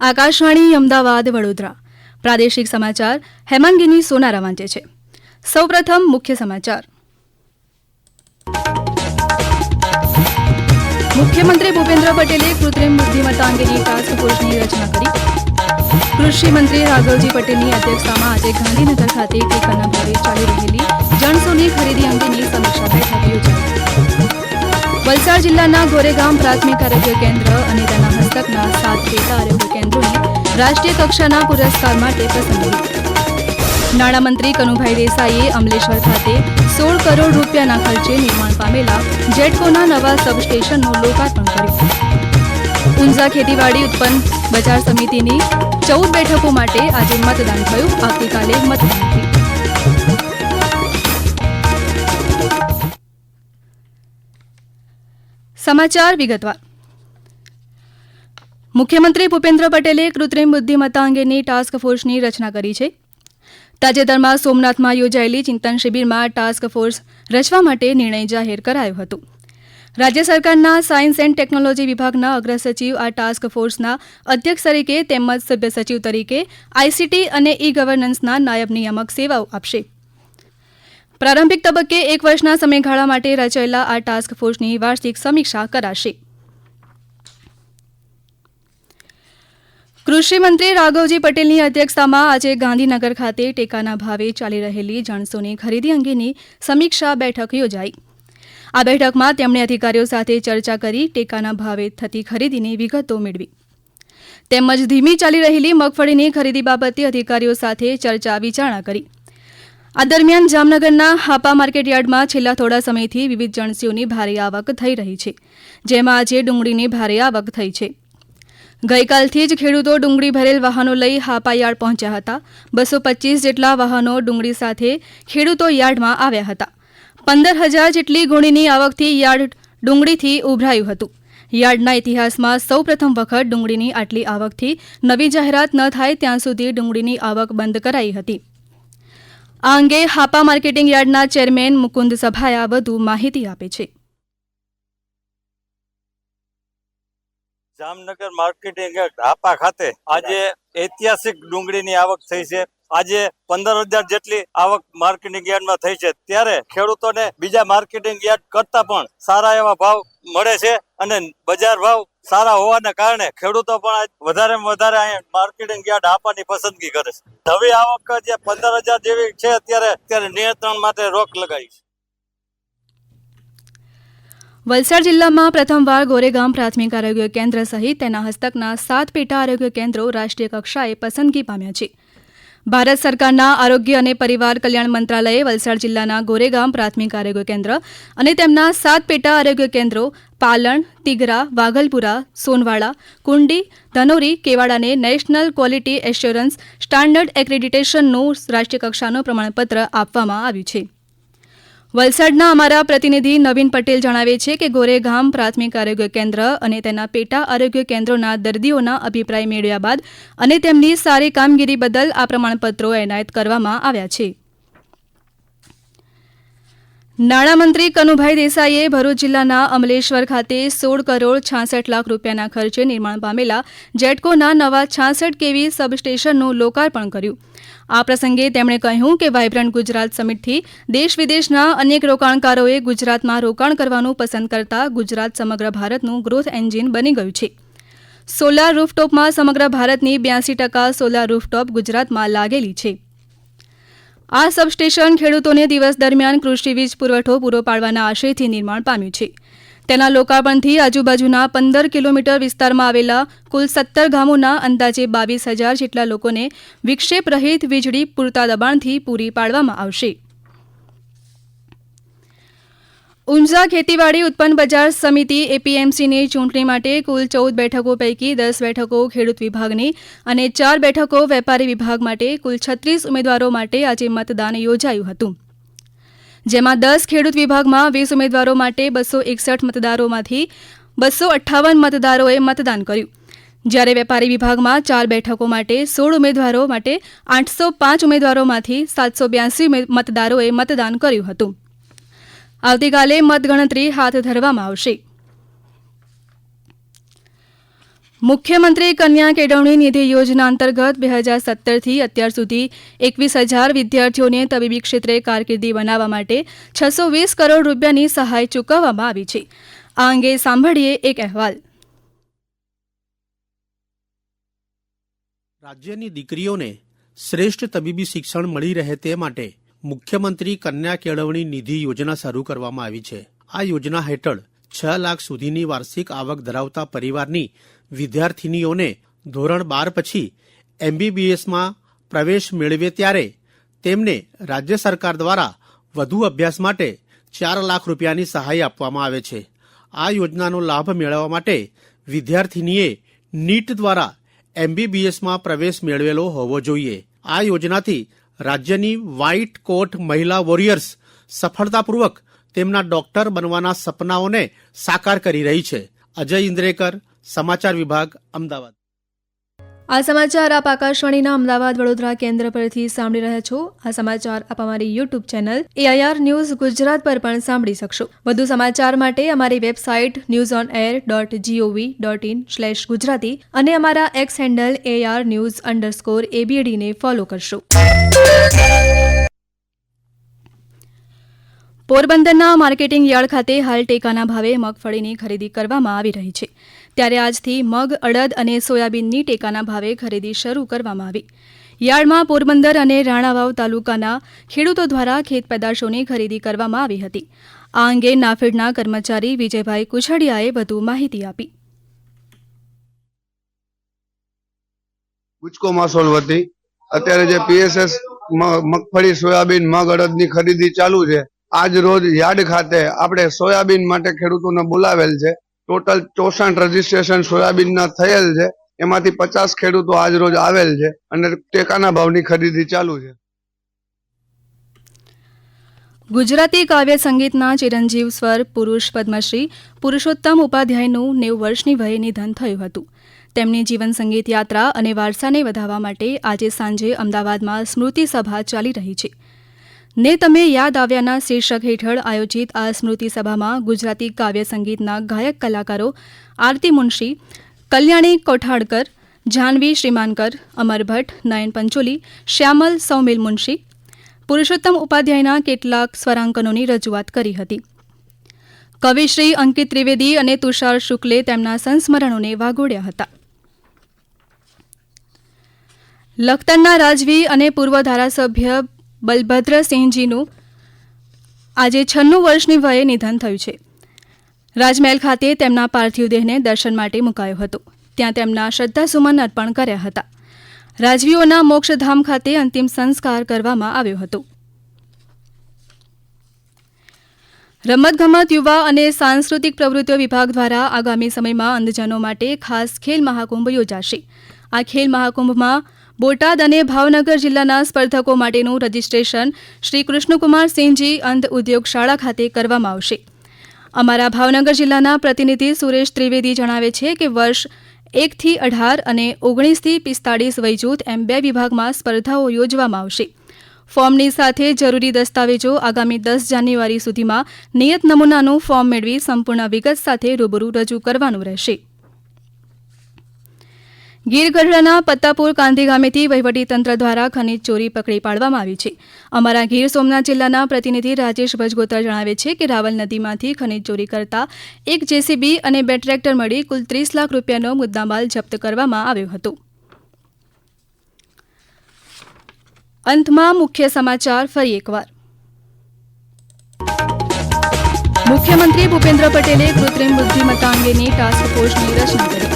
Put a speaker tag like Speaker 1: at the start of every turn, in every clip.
Speaker 1: આકાશવાણી અમદાવાદ વડોદરા પ્રાદેશિક સમાચાર હેમાંગીની સોનારા વાંચે છે. સૌપ્રથમ મુખ્ય સમાચાર. મુખ્યમંત્રી ભૂપેન્દ્ર પટેલે કૃત્રિમ બુદ્ધિમત્તા અંગેની ટાસ્ક ફોર્સની રચના કરી. કૃષિ મંત્રી રાઘવજી પટેલની અધ્યક્ષતામાં આજે ગાંધીનગર ખાતે ટેકાના ભાવે ચાલી રહેલી જણસોની ખરીદી અંગેની સમીક્ષા બેઠક યોજાઈ. વલસાડ જિલ્લાના ગોરેગામ પ્રાથમિક આરોગ્ય કેન્દ્ર અને તેના હસ્તકના 7 પેટા આરોગ્ય કેન્દ્રોને રાષ્ટ્રીય કક્ષાના પુરસ્કાર માટે પસંદગી. નાણામંત્રી કનુભાઈ દેસાઈએ અમલેશ્વર ખાતે 16 કરોડ રૂપિયાના ખર્ચે નિર્માણ પામેલા જેટકોના નવા સબસ્ટેશનનું લોકાર્પણ કર્યું. ઊંઝા ખેતીવાડી ઉત્પન્ન બજાર સમિતિની 14 બેઠકો માટે આજે મતદાન થયું. આવતીકાલે મતદાન થયું. સમાચાર વિગતવાર. મુખ્યમંત્રી ભૂપેન્દ્ર પટેલે કૃત્રિમ બુદ્ધિમત્તા અંગેની ટાસ્ક ફોર્સની રચના કરી છે. તાજેતરમાં સોમનાથમાં યોજાયેલી ચિંતન શિબિરમાં ટાસ્ક ફોર્સ રચવા માટે નિર્ણય જાહેર કરાયો હતો. રાજ્ય સરકારના સાયન્સ એન્ડ ટેકનોલોજી વિભાગના અગ્ર સચિવ આ ટાસ્ક ફોર્સના અધ્યક્ષ તરીકે તેમજ સભ્ય સચિવ તરીકે આઈસીટી અને ઈ ગવર્નન્સના નાયબ નિયામક સેવાઓ આપશે. પ્રારંભિક તબક્કે 1 વર્ષના સમયગાળા માટે રચાયેલા આ ટાસ્ક ફોર્સની વાર્ષિક સમીક્ષા કરાશે. કૃષિ મંત્રી રાઘવજી પટેલની અધ્યક્ષતામાં આજે ગાંધીનગર ખાતે ટેકાના ભાવે ચાલી રહેલી જણસોની ખરીદી અંગેની સમીક્ષા બેઠક યોજાઈ. આ બેઠકમાં તેમણે અધિકારીઓ સાથે ચર્ચા કરી ટેકાના ભાવે થતી ખરીદીની વિગતો મેળવી તેમજ ધીમી ચાલી રહેલી મગફળીની ખરીદી બાબતે અધિકારીઓ સાથે ચર્ચા વિચારણા કરી. આ દરમિયાન જામનગરના હાપા માર્કેટયાર્ડમાં છેલ્લા થોડા સમયથી વિવિધ જણસીઓની ભારે આવક થઈ રહી છે, જેમાં આજે ડુંગળીની ભારે આવક થઈ છે. ગઈકાલથી જ ખેડૂતો ડુંગળી ભરેલ વાહનો લઈ હાપા યાર્ડ પહોંચ્યા હતા. 225 જેટલા વાહનો ડુંગળી સાથે ખેડૂતો યાર્ડમાં આવ્યા હતા. 15,000 જેટલી ગુણીની આવકથી યાર્ડ ડુંગળીથી ઉભરાયું હતું. યાર્ડના ઇતિહાસમાં સૌપ્રથમ વખત ડુંગળીની આટલી આવકથી નવી જાહેરાત ન થાય ત્યાં સુધી ડુંગળીની આવક બંધ કરાઈ હતી. આ અંગે હાપા માર્કેટિંગ યાર્ડના ચેરમેન મુકુંદ સભાયા વધુ માહિતી આપે છે.
Speaker 2: જામનગર માર્કેટિંગ યાર્ડ હાપા ખાતે આજે ઐતિહાસિક ડુંગળીની આવક થઈ છે. આજે 15,000 જેટલી આવક માર્કેટિંગ યાર્ડમાં થઈ છે. ત્યારે ખેડૂતોને બીજા માર્કેટિંગ યાર્ડ કરતા પણ સારા એવા ભાવ મળે છે અને બજાર ભાવ સારા હોવાને કારણે ખેડૂતો પણ વધારેમાં વધારે અહીંયા માર્કેટિંગ યાર્ડ આપવાની પસંદગી કરે છે. નવી આવક જે 15,000 જેવી છે અત્યારે નિયંત્રણ માટે રોક લગાવી છે.
Speaker 1: વલસાડ જિલ્લામાં પ્રથમવાર ગોરેગામ પ્રાથમિક આરોગ્ય કેન્દ્ર સહિત તેના હસ્તકના 7 પેટા આરોગ્ય કેન્દ્રો રાષ્ટ્રીય કક્ષાએ પસંદગી પામ્યા છે. ભારત સરકારના આરોગ્ય અને પરિવાર કલ્યાણ મંત્રાલયે વલસાડ જિલ્લાના ગોરેગામ પ્રાથમિક આરોગ્ય કેન્દ્ર અને તેમના 7 પેટા આરોગ્ય કેન્દ્રો પાલણ, તિગરા, વાઘલપુરા, સોનવાડા, કુંડી, Dhanori, કેવાડાને national quality assurance standard એક્રેડિટેશનનું રાષ્ટ્રીય કક્ષાનું પ્રમાણપત્ર આપવામાં આવ્યું છે. વલસાડના અમારા પ્રતિનિધિ નવીન પટેલ જણાવે છે કે ગોરેગામ પ્રાથમિક આરોગ્ય કેન્દ્ર અને તેના પેટા આરોગ્ય કેન્દ્રોના દર્દીઓના અભિપ્રાય મેળવ્યા બાદ અને તેમની સારી કામગીરી બદલ આ પ્રમાણપત્રો એનાયત કરવામાં આવ્યા છે. નાણામંત્રી કનુભાઈ દેસાઈએ ભરૂચ જિલ્લાના અમલેશ્વર ખાતે 16 કરોડ 66 લાખ રૂપિયાના ખર્ચે નિર્માણ પામેલા જેટકોના નવા 66 કેવી સબસ્ટેશનનું લોકાર્પણ કર્યું. આ પ્રસંગે તેમણે કહ્યું કે વાયબ્રન્ટ ગુજરાત સમિટથી દેશ વિદેશના અનેક રોકાણકારોએ ગુજરાતમાં રોકાણ કરવાનું પસંદ કરતા ગુજરાત સમગ્ર ભારતનું ગ્રોથ એન્જિન બની ગયું છે. સોલાર રૂફટોપમાં સમગ્ર ભારતની 82% સોલાર રૂફટોપ ગુજરાતમાં લાગેલી છે. આ સબસ્ટેશન ખેડૂતોને દિવસ દરમિયાન કૃષિ વીજ પુરવઠો પૂરો પાડવાના આશયથી નિર્માણ પામ્યું છે. તેના લોકાર્પણથી આજુબાજુના 15 કિલોમીટર વિસ્તારમાં આવેલા કુલ 17 ગામોના અંદાજે 22,000 જેટલા લોકોને વિક્ષેપ રહિત વીજળી પૂરતા દબાણથી પૂરી પાડવામાં આવશે. ઊંઝા ખેતીવાડી ઉત્પન્ન બજાર સમિતિ એપીએમસીની ચૂંટણી માટે કુલ 14 બેઠકો પૈકી 10 બેઠકો ખેડૂત વિભાગની અને 4 બેઠકો વેપારી વિભાગ માટે કુલ 36 ઉમેદવારો માટે આજે મતદાન યોજાયું હતું. જેમાં 10 ખેડૂત વિભાગમાં 20 ઉમેદવારો માટે 261 મતદારોમાંથી 258 મતદારોએ મતદાન કર્યું. જ્યારે વેપારી વિભાગમાં 4 બેઠકો માટે 16 ઉમેદવારો માટે 805 ઉમેદવારોમાંથી 782 મતદારોએ મતદાન કર્યું હતું. આવતીકાલે મતગણતરી હાથ ધરવામાં આવશે. મુખ્યમંત્રી કન્યા કેળવણી નિધિ યોજના અંતર્ગત 2017થી અત્યાર સુધી 21,000 વિદ્યાર્થીઓને તબીબી ક્ષેત્રે કારકિર્દી બનાવવા માટે 620 કરોડ રૂપિયાની સહાય ચૂકવવામાં આવી છે. આ અંગે સાંભળીએ એક અહેવાલ.
Speaker 3: રાજ્યની દીકરીઓને શ્રેષ્ઠ તબીબી શિક્ષણ મળી રહે તે માટે મુખ્યમંત્રી કન્યા કેળવણી નિધિ યોજના શરૂ કરવામાં આવી છે. આ યોજના હેઠળ 6 લાખ સુધીની વાર્ષિક આવક ધરાવતા પરિવારની વિદ્યાર્થિનીઓને ધોરણ 12 પછી MBBSમાં પ્રવેશ મેળવે ત્યારે તેમને રાજ્ય સરકાર દ્વારા વધુ અભ્યાસ માટે 4 લાખ રૂપિયાની સહાય આપવામાં આવે છે. આ યોજનાનો લાભ મેળવવા માટે વિદ્યાર્થિનીએ નીટ દ્વારા MBBSમાં પ્રવેશ મેળવેલો હોવો જોઈએ. આ યોજનાથી રાજ્યની વ્હાઇટ કોટ મહિલા વોરિયર્સ સફળતાપૂર્વક તેમના ડોક્ટર બનવાના સપનાઓને સાકાર કરી રહી છે. અજય ઇન્દ્રેકર, સમાચાર વિભાગ, અમદાવાદ.
Speaker 1: આ સમાચાર આપ આકાશવાણીના અમદાવાદ વડોદરા કેન્દ્ર પરથી સાંભળી રહ્યા છો. આ સમાચાર આપ અમારી YouTube channel AIR news Gujarat પર પણ સાંભળી શકશો. વધુ સમાચાર માટે અમારી વેબસાઇટ newsonair.gov.in/gujarati અને અમારા એક્સ હેન્ડલ AIR_news_ABD ને ફોલો કરશો. પોરબંદરના માર્કેટિંગ યાર્ડ ખાતે હાલ ટેકાના ભાવે મગફળીની ખરીદી કરવામાં આવી રહી છે. ત્યારે આજથી મગ, અડદ અને સોયાબીનની ટેકાના ભાવે ખરીદી શરૂ કરવામાં આવી. યાર્ડમાં પોરબંદર અને રાણાવાવ તાલુકાના ખેડૂતો દ્વારા ખેત પેદાશોની ખરીદી કરવામાં આવી હતી. આ અંગે નાફેડના કર્મચારી વિજયભાઈ કુછડિયાએ વધુ માહિતી આપી.
Speaker 4: ગુજકો માસોલ વતી અત્યારે જે PSS મગફળી, સોયાબીન, મગ, અડદની ખરીદી ચાલુ છે. આજ રોજ યાર્ડ ખાતે આપણે સોયાબીન માટે ખેડૂતોને બોલાવેલ છે. ટોટલ 64 રજીસ્ટ્રેશન સોયાબીનના થયેલ છે. એમાંથી 50 ખેડૂતો આજ રોજ આવેલ છે અને ટેકાના ભાવની ખરીદી ચાલુ છે.
Speaker 1: ગુજરાતી કાવ્ય સંગીતના ચિરંજીવ સ્વર પુરુષ પદ્મશ્રી પુરુષોત્તમ ઉપાધ્યાયનું 90 વર્ષની વયે નિધન થયું હતું. તેમની જીવન સંગીત યાત્રા અને વારસાને વધાવવા માટે આજે સાંજે અમદાવાદમાં સ્મૃતિ સભા ચાલી રહી છે. ને તમે યાદ આવ્યાના શીર્ષક હેઠળ આયોજિત આ સ્મૃતિ સભામાં ગુજરાતી કાવ્ય સંગીતના ગાયક કલાકારો આરતી મુનશી, કલ્યાણી કોઠાડકર, જાહ્નવી શ્રીમાનકર, અમર ભટ્ટ, નયન પંચોલી, શ્યામલ સૌમિલ મુનશી, પુરુષોત્તમ ઉપાધ્યાયના કેટલાક સ્વરાંકનોની રજૂઆત કરી હતી. કવિશ્રી અંકિત ત્રિવેદી અને તુષાર શુક્લે તેમના સંસ્મરણોને વાગોડ્યા હતા. લખતરના રાજવી અને પૂર્વ ધારાસભ્ય બલભદ્રસિંહજીનું આજે 96 વર્ષની વયે નિધન થયું છે. રાજમહેલ ખાતે તેમના પાર્થિવ દેહને દર્શન માટે મુકાયો હતો. ત્યાં તેમના શ્રદ્ધાસુમન અર્પણ કર્યા હતા. રાજવીઓના મોક્ષધામ ખાતે અંતિમ સંસ્કાર કરવામાં આવ્યો હતો. રમતગમત, યુવા અને સાંસ્કૃતિક પ્રવૃત્તિઓ વિભાગ દ્વારા આગામી સમયમાં અંધજનો માટે ખાસ ખેલ મહાકુંભ યોજાશે. આ ખેલ મહાકુંભમાં બોટાદ અને ભાવનગર જિલ્લાના સ્પર્ધકો માટેનું રજીસ્ટ્રેશન શ્રી કૃષ્ણકુમારસિંહજી અંધ ઉદ્યોગ શાળા ખાતે કરવામાં આવશે. અમારા ભાવનગર જિલ્લાના પ્રતિનિધિ સુરેશ ત્રિવેદી જણાવે છે કે વર્ષ 1 થી 18 અને 19 થી 45 વયજૂથ એમ 2 વિભાગમાં સ્પર્ધાઓ યોજવામાં આવશે. ફોર્મની સાથે જરૂરી દસ્તાવેજો આગામી 10 જાન્યુઆરી સુધીમાં નિયત નમૂનાનું ફોર્મ મેળવી સંપૂર્ણ વિગત સાથે રૂબરૂ રજૂ કરવાનું રહેશે. ગીર ગઢડાના પત્તાપુર કાંધી ગામેથી વહીવટીતંત્ર દ્વારા ખનીજ ચોરી પકડી પાડવામાં આવી છે. અમારા ગીર સોમનાથ જિલ્લાના પ્રતિનિધિ રાજેશ ભજગોતર જણાવે છે કે રાવલ નદીમાંથી ખનીજ ચોરી કરતા એક JCB અને 2 ટ્રેક્ટર મળી કુલ 30 લાખ રૂપિયાનો મુદ્દામાલ જપ્ત કરવામાં આવ્યો હતો. અંતમાં મુખ્ય સમાચાર ફરી એકવાર. મુખ્યમંત્રી ભૂપેન્દ્ર પટેલે કૃત્રિમ બુદ્ધિમત્તા અંગેની ટાસ્ક ફોર્સની રચના કરી.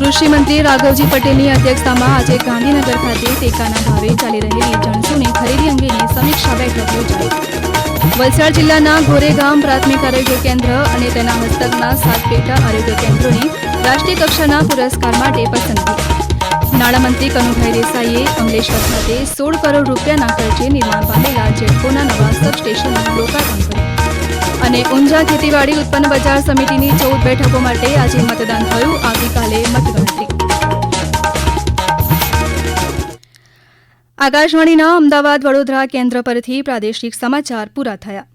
Speaker 1: કૃષિમંત્રી રાઘવજી પટેલની અધ્યક્ષતામાં આજે ગાંધીનગર ખાતે ટેકાના ભાવે ચાલી રહેલી જણસોની ખરીદી અંગેની સમીક્ષા બેઠક યોજાઈ. વલસાડ જિલ્લાના ગોરેગામ પ્રાથમિક આરોગ્ય કેન્દ્ર અને તેના હસ્તકના 7 પેટા આરોગ્ય કેન્દ્રોની રાષ્ટ્રીય કક્ષાના પુરસ્કાર માટે પસંદગી. નાણામંત્રી કનુભાઈ દેસાઈએ અમલેશ્વર ખાતે 16 કરોડ રૂપિયાના ખર્ચે નિર્માણ પામેલા જેટકોના નવા સબસ્ટેશનનું લોકાર્પણ કર્યું. અને ઊંઝા ખેતીવાડી ઉત્પન્ન બજાર સમિતિની 14 બેઠકો માટે આજે મતદાન થયું. આવતીકાલે મતગણતરી. આકાશવાણીના અમદાવાદ વડોદરા કેન્દ્ર પરથી પ્રાદેશિક સમાચાર પૂરા થયા.